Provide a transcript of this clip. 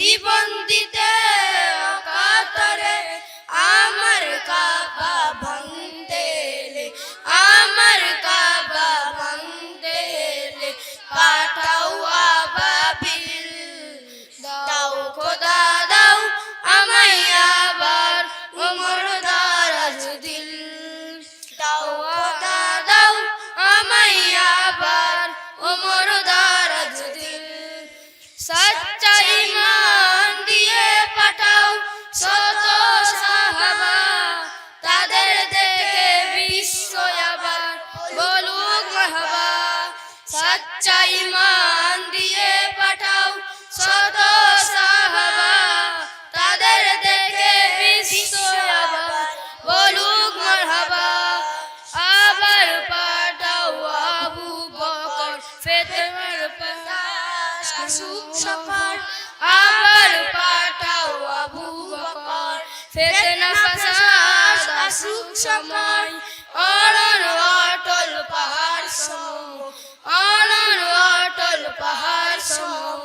জীবন দিতে অকাতরে আমার কাবা ভাঙতে এলে, আমার কাবা ভাঙতে এলে পাঠাও আবাবিল। দাও খোদা দাও আমায় আবার ওমর দারাজ দিল। দাও খোদা দাও আমায় আবার ওমর দারাজ দিল। সচ্চা ঈমান দিয়ে পাঠাও শত সাহাবা, তাদের দেখে বিশ্ব আবার বলুক মারহাবা। সচ্চা ঈমান দিয়ে পাঠাও শত সাহাবা, তাদের দেখে বিশ্ব আবার বলুক মারহাবা। আবার পাঠাও আবু বকর ফেতনার পাশ আসুক সফর। আবার পাঠাও আবু বকর ফেতনা ফাসাদ আসুক সময়। অনর অটল পাহাড় সম, অনর অটল পাহাড় সম